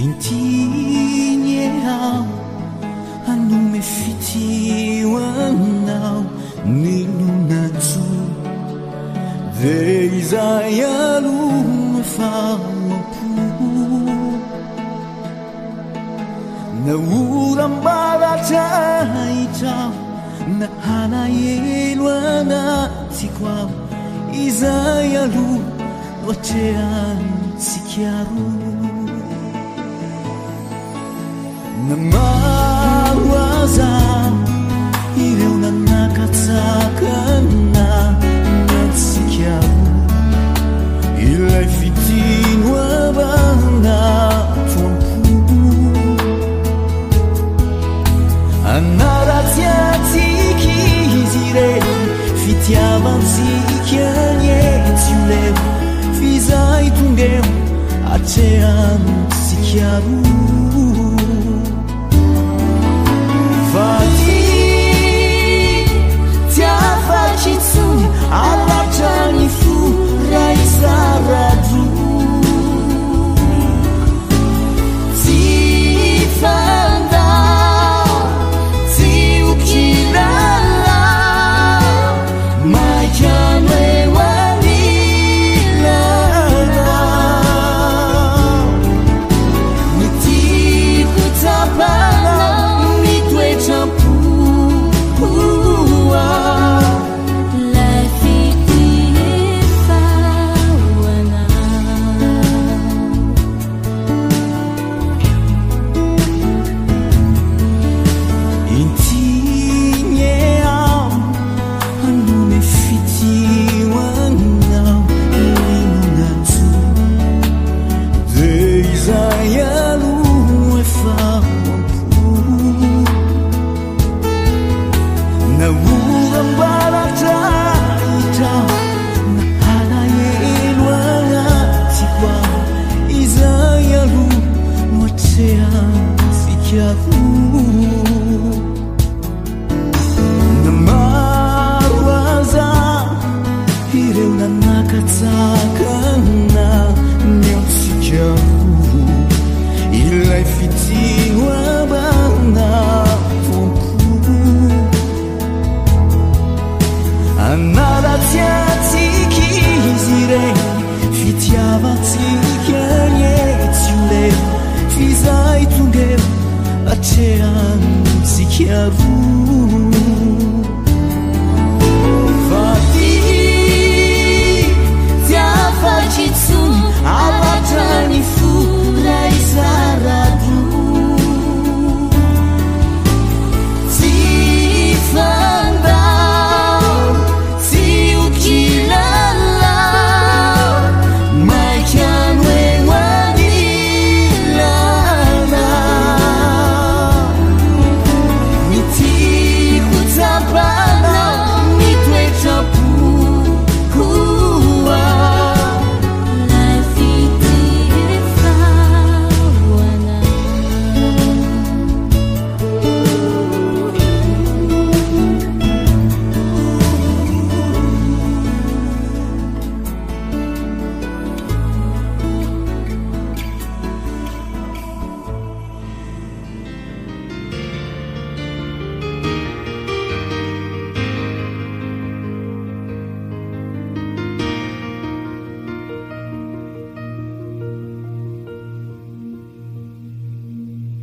inty ny ao anome fitioanao ninonatso de izay aloha famampo naorambaratra na hanaelo anatiko ao izay aloha loatreany tsikiaro namaro aza ireo nanakatsakana natsikiaro ilay fitino abanatompo anaratsiatsiky izy reo fitiavantsika nyetsileo fizay tongeo atreany tsikiaro fati tiafatsitsony alatrany fo raisaradu tsy fanda tsy ukilala maikamewalilala nitiku tapana mitwetampu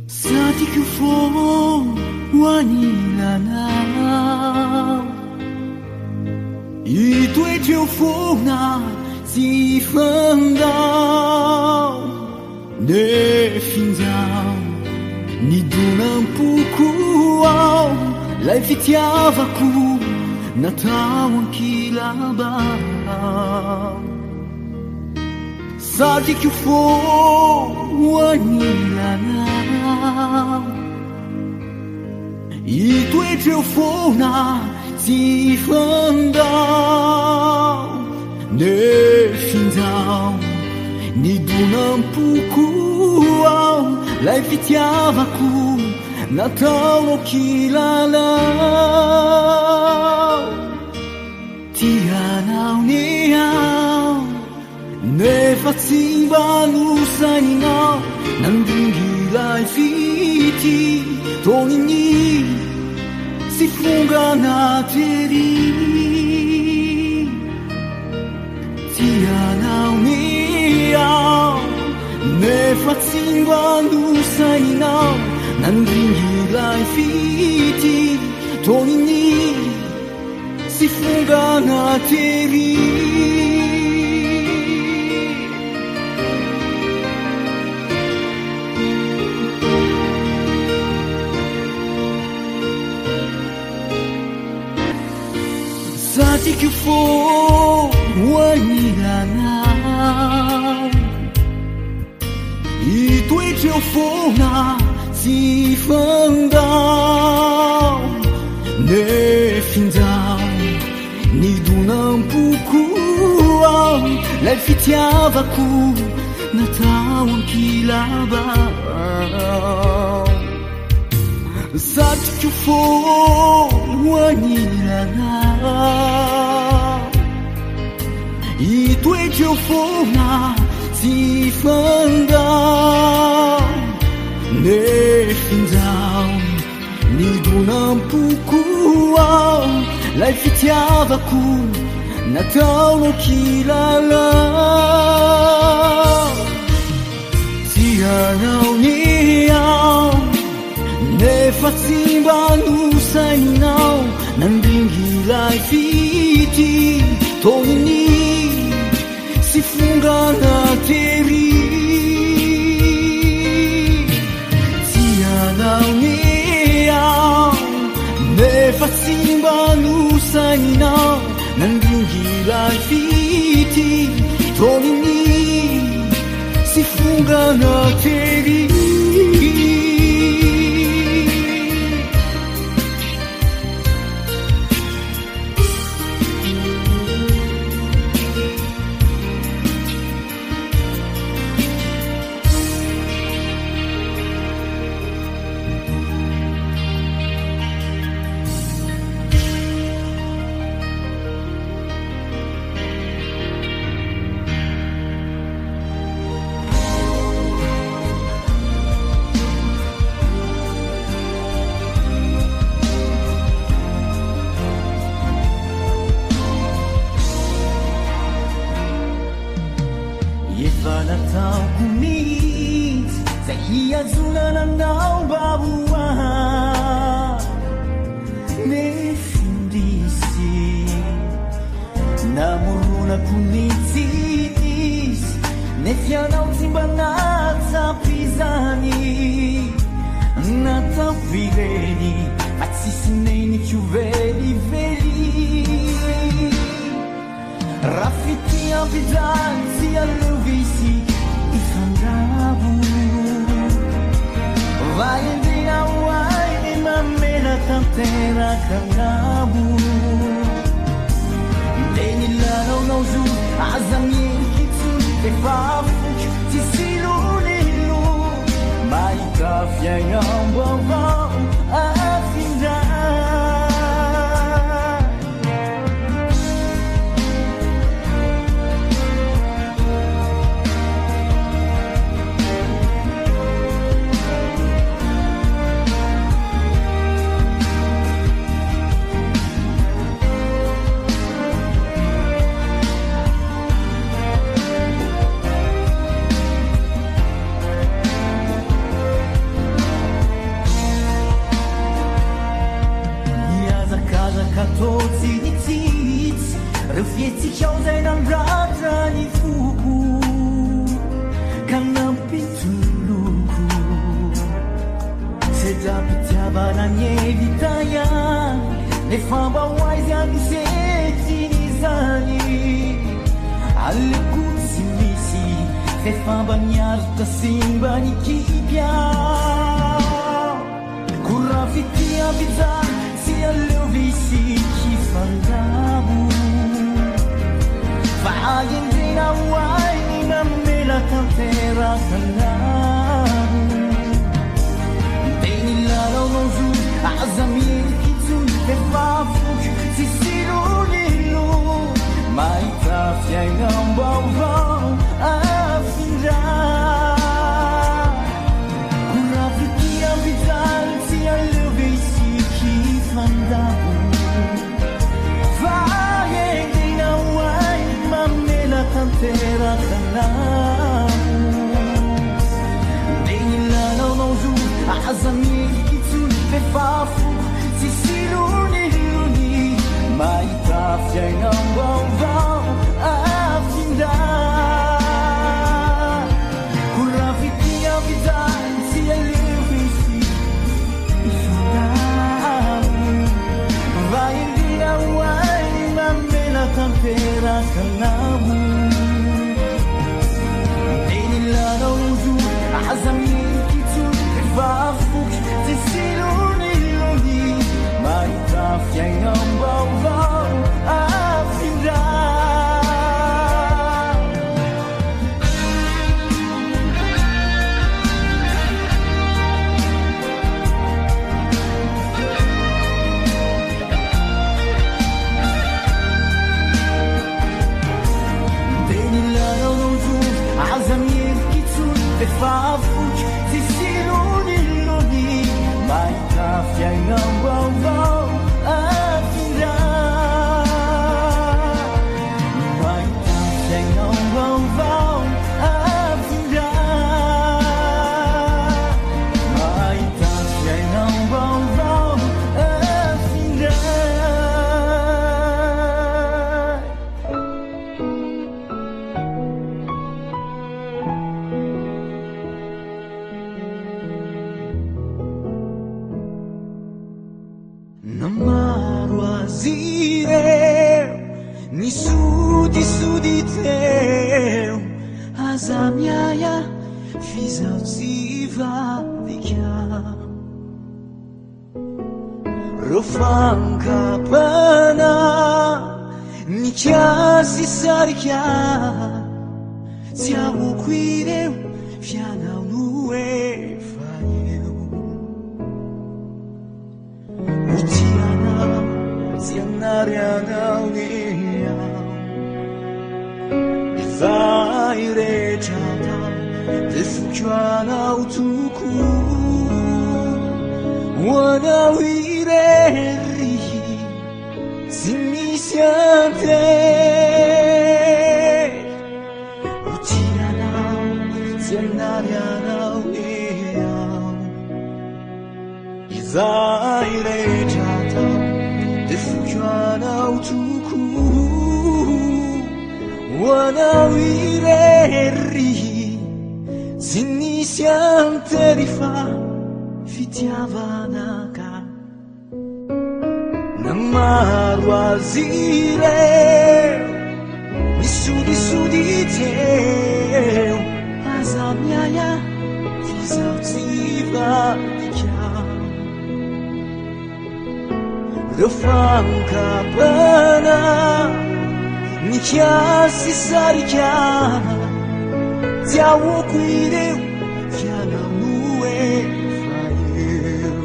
Sadi que for anilana e tu e teu fona si fanda ne finzao ni dunam puku lai fitiava ku na tao kilala tiana unia ne fatsiba lusaina nandun ilay fity toniny sy fonganaty ery tianao miao nefa tsy mba nosainao nandringy ilay fity toniny sy fonganaty ery Sati che fu uanilanao I tuoi geofona si fandao Ne findao Ni dunam pukuao Lei fitiavaku Natao ankilabao Sati che fu uanilanao I tuoi geofona si fandao Ne findao Ni dunam pukuao Lei fitiavaku Natao ankilabao Tianao niao Nefa tsy mba nosainao nandringy ilay fity toniny sy fonganaty ery tianao miao nefa tsy mba nosainao nandringy ilay fity toniny sy fonganaty ery Nataoko mihitsy zay hiazonananao mba hoahy nefindrisy namoronako nitsisy nefianao tsy mba natsapy zany nataoko ireny fa tsisy neniko velively raha fitiampizany tsy aleo visy ifandavo vaendrina hoainy mamela tanteraka angabo le nilanaonao zo aza mielikitsony efa foky tsy silolelo mahita fiainambo avao afindra Katôtsy ny tsitsy reo fietsikao zay nandratra ny foko ka nampitoloko sedra mpitiavana ny evitaya nefa mba hoaizy anisetiny zany aleko tsy misy fefa mba niaritra simba ny kipya kora fitiavizany si aleo visy kifandabo vaendrina hoainy mamela tanteraka angabo de nilalao zo aza mielikitsony efa foky tsy silolelo mahita fiainam-baovao afindra hazamie kitsony fefafo tsisy lonilony mahita fiaina vaovao afindra korafitia vidany tsy alevo izy ifandamo vaindina hoay mamela tanteraka namo enilanauzu hazamie kitsony fefafo tsisy lonilony mahita fiaina vaovao afindra denilanauzu hazamie kitsony fefafo tsisy lonilony mahita fiaina vaovao afindra mahita fiaina vaovao afindra mahita fiaina vaovao afindra namaro azy ireo ny sodisody teo aza miaya fizaho tsy vadika reo fankapana nikasy sarika tsy ahoko ireo fianaono efa eo utianao zianarianao niao vai retrata defukianao tuku wanao ireri simisiante utianao zianarianao niao vai retrata defukianao tuku wanao ireri sinisiante rifa fitiavanaka namaro azy ireo misodisody teo aza miaya fizaho tsy vadika reo fankapana nikasy sarika tsy ahoko ireo fianaono efa eo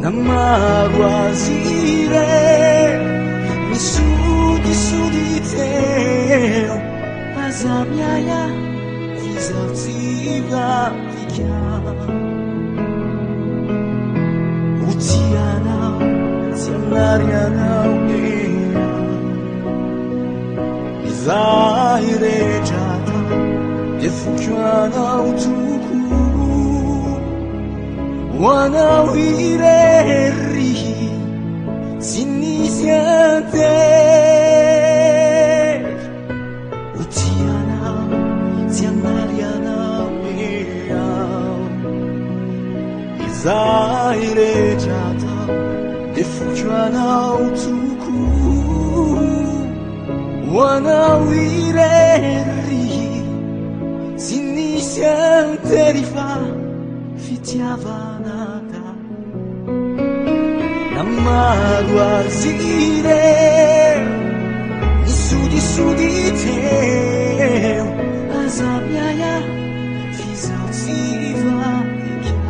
namaro azy ireo misodisody teo aza miaya fizaho tsy vadika utianao zianarianao ea izay retrata defukianao tuku wanao ireri sinisiante utianao zianarianao ea izay retrata defukianao tuku wanao ireri sinisiante rifa fitiavanaka namaro azy ireo misodisody teo aza miaya fizaho tsy vadika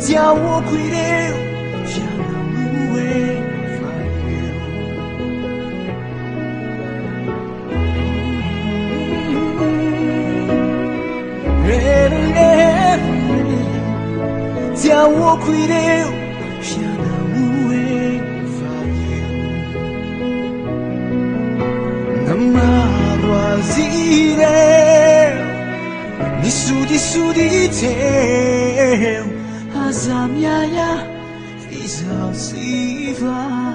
tsy ahoko ireo fianaono efa eo tsy ahoko ireo fianaono efa diso di te aza miaya izao si va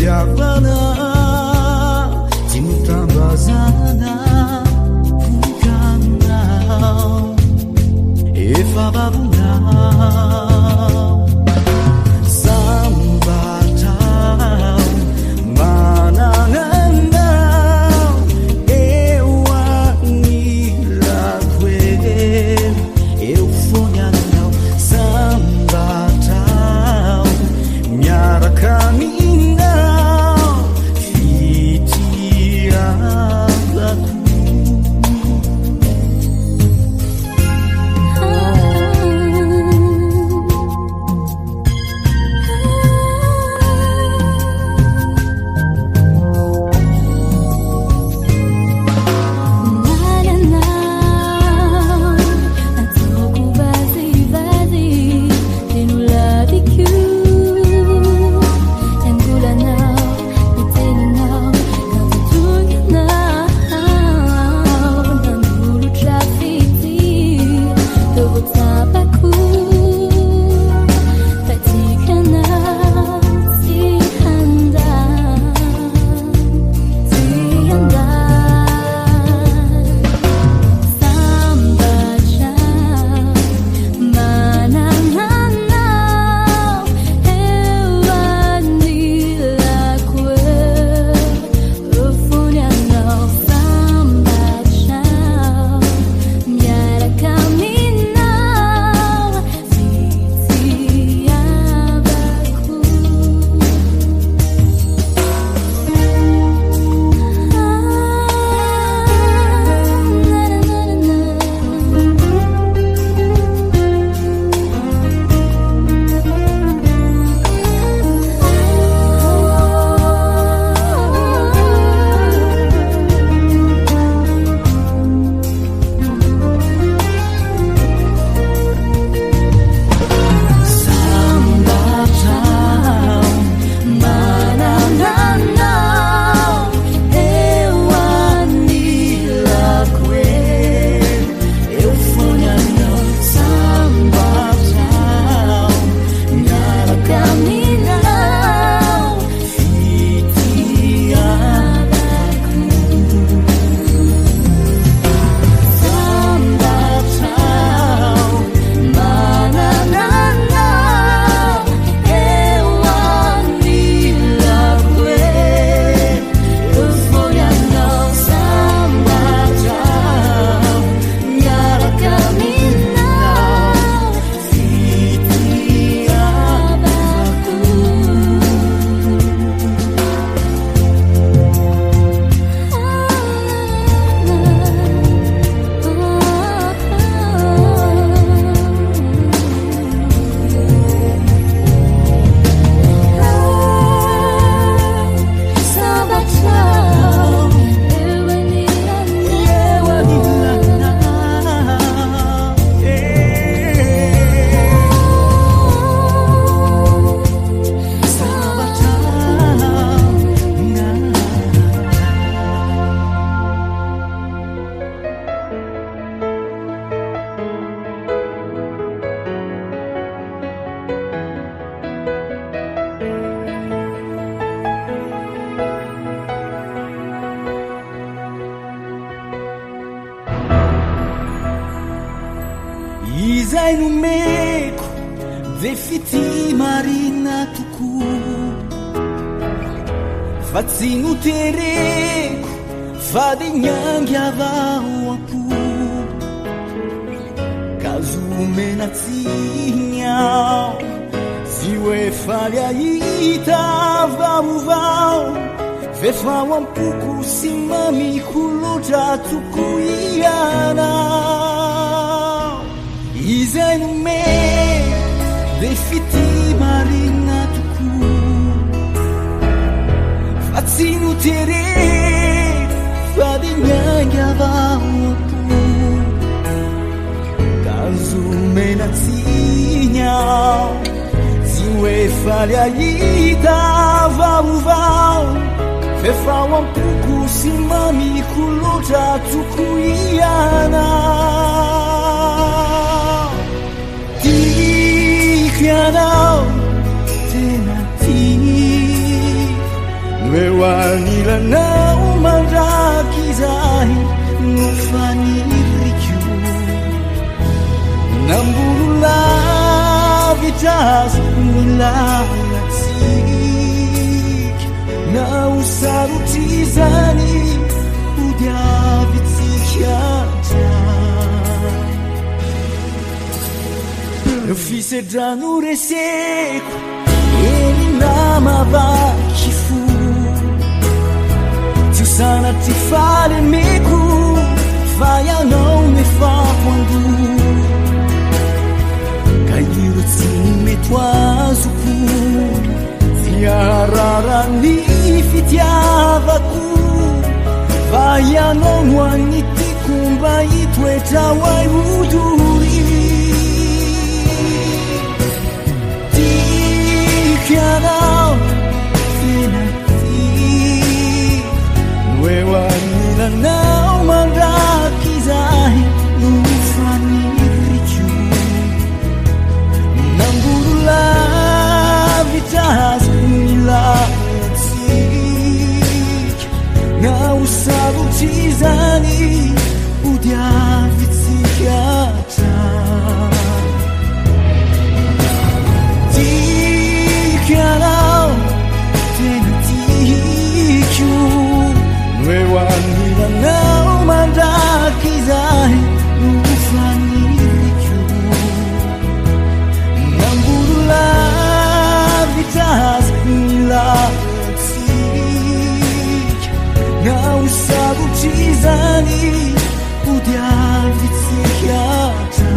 via Izay no meko de fity marina tokoa fa tsy notereko fa de nyangy avao apo umenatinya ziwe falha itavavuvao vefa wampuku simami kuluta tukuiana izenume defiti marina tuku fatsinu tere fadinyangavawapu kazumenatinya ziwe falha itavavuvao vefa wampuku simami kuluta tukuiana tikiana tena wewanila na umandakizahi nufaniriku nambula vitas nilalatik na usarutizani udavitikiata nufise danure seco ele namava kifu sana ti fare meku faia não me fa quando cair sim tuazuku ziarara ni fitiava ku faia não waniti kumba itweta wai uduri ti kana wewanila na umandakizahi nufaniriku nambula vitas nilatik na usarutizani udiavitikata tikana tenatiku wewanila na umandakizahi nufaniriku nambula vitas nilatik na usarutizani udiavitikata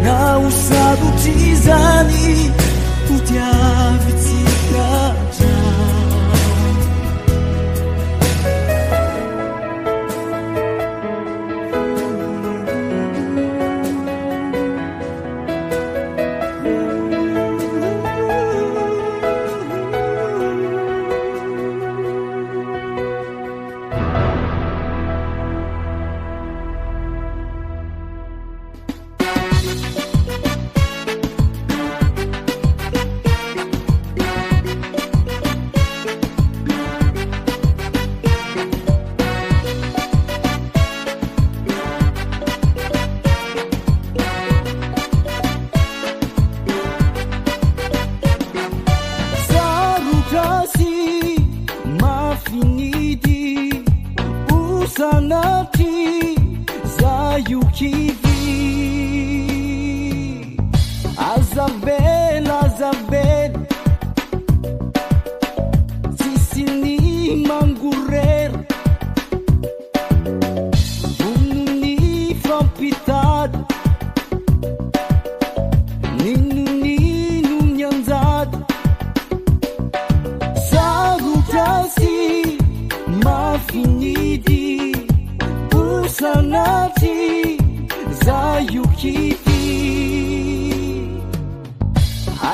na usarutizani udiavitikata sanati zayukivi azabel azabel sisini mangurer ununi fampitad ninuni nunyanzad sarutasi mafinidi sanati zayukivi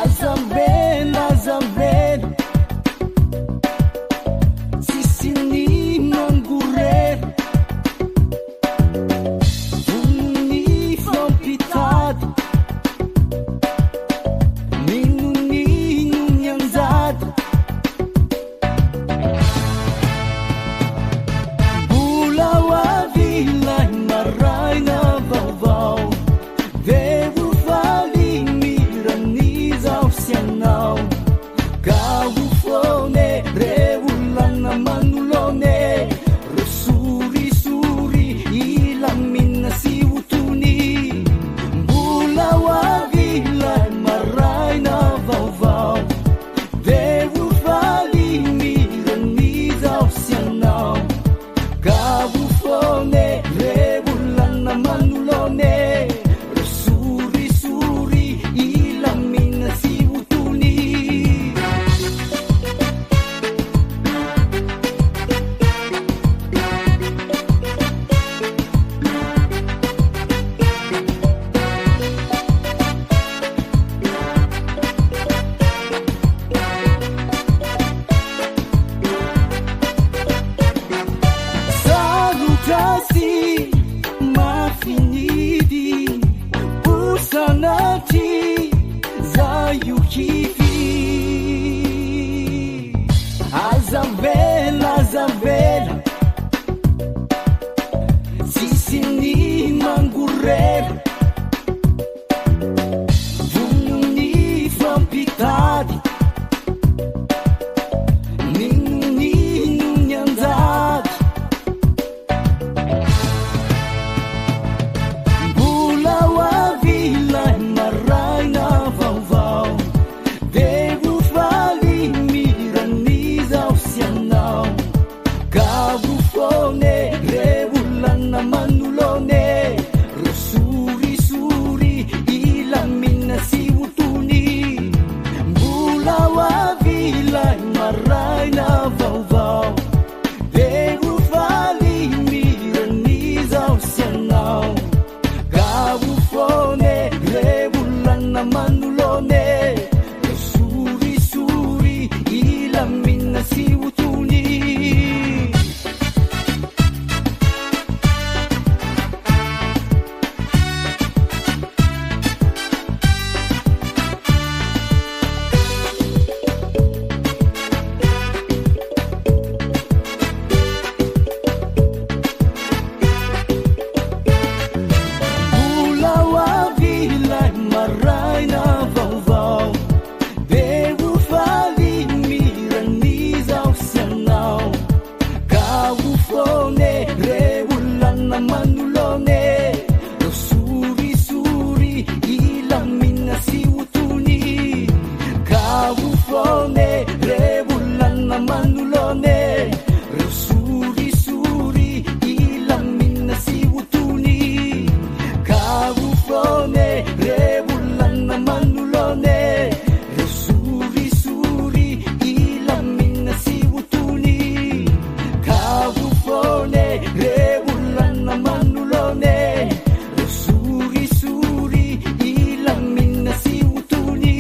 azabel azabel manulone lo suri-suri ilamin na siwutuni kawufone rebulan na manulone lo suri-suri ilamin na siwutuni kawufone rebulan na manulone lo suri-suri ilamin na siwutuni kawufone rebulan na manulone lo suri-suri ilamin na siwutuni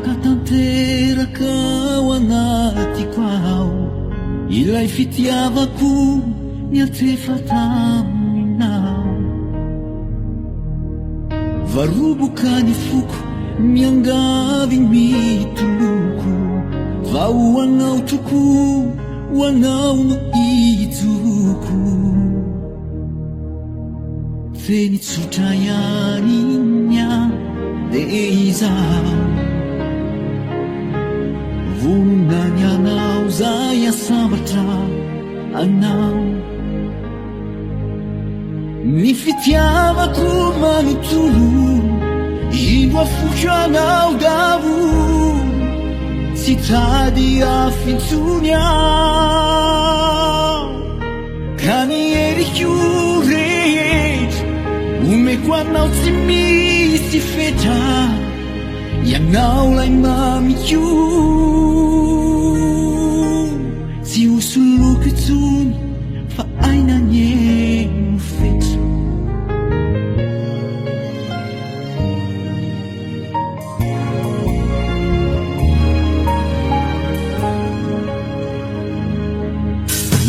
Lalipakatanteraka ao anaty kwao ilay fitiavako nialtefatamina varubukani fuku miangavi mituluku vau wanau tuku wanau no ituku feni tsutayaninya deiza vunanya nau zaya sabata anau nifitiava kumanutulu iwa fujanau davu citadi afintunya kanieri chiuret umekwanau timisi feta yanau lai mamichu si usulukitun fa aina nye mufet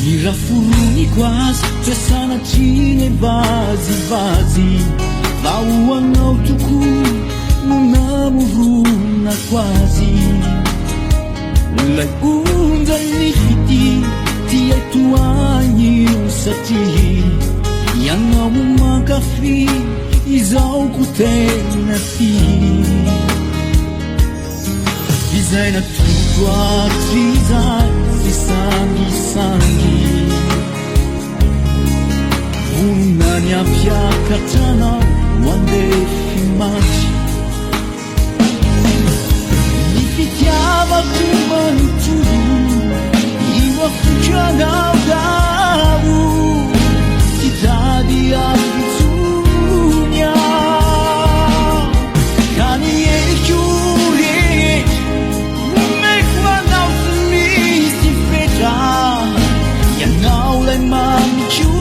Nirafuruni quasi sana tine vazi vau wanau tuku munamuruna quasi lai unda nifiti tia tuanyi usati yanau makafi izau kutena fi Design a tua design si sangi unanya fiakatana one day fimaci nifitiava kumanutulu iwa fujanau davu citadi afintunya kanieri chiuret umekwanau timisi feta yanau lai mamichu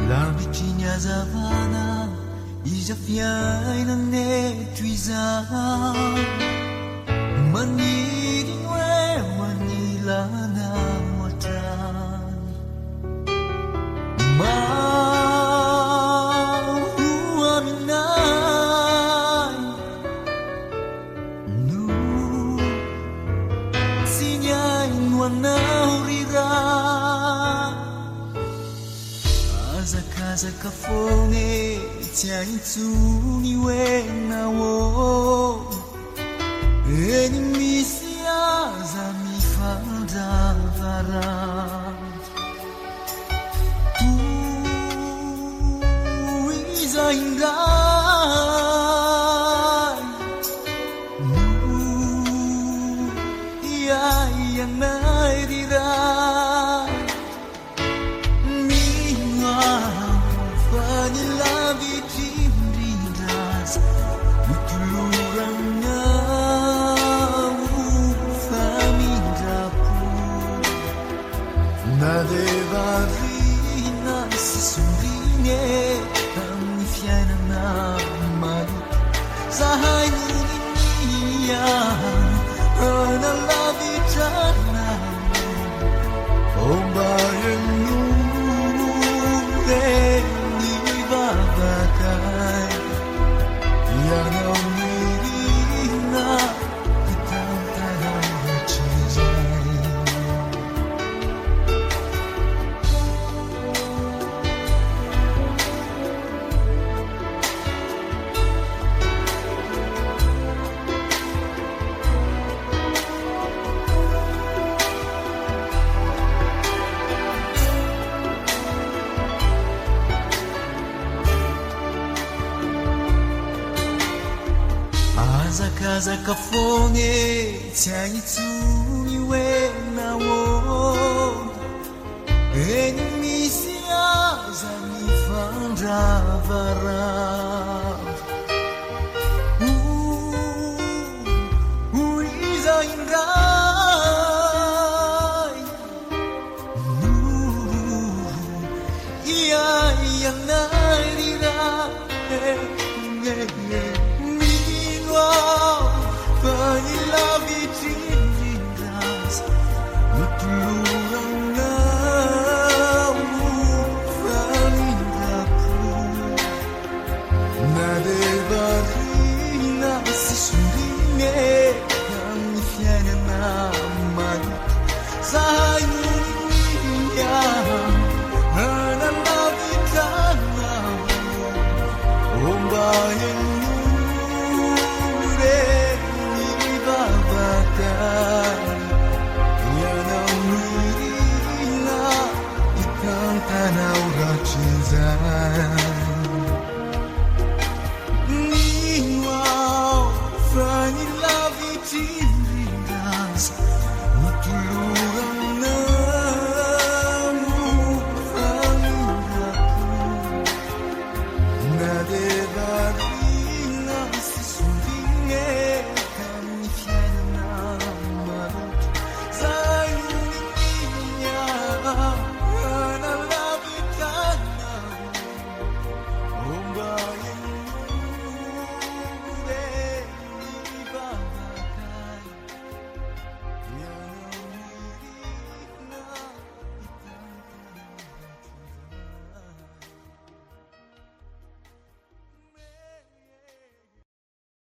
L'arbitrinha zavana izafiai na netuiza maniri we manila na watan mahuaminai nu sinyai nuanaurira Kaza kafonge tiaintuni wena wo eni misia za mi falda vara tu iza ingai nu ya nairira Vanilla vitrindas Yang hindi na kitang tanong. Kaza kafonye tianyi tuiwe na wo Enimisia za nifandra vara Uiza indai Ia ia nairira Pagila vitindas Nutulungan na Ufanindaku Nadebarina si suri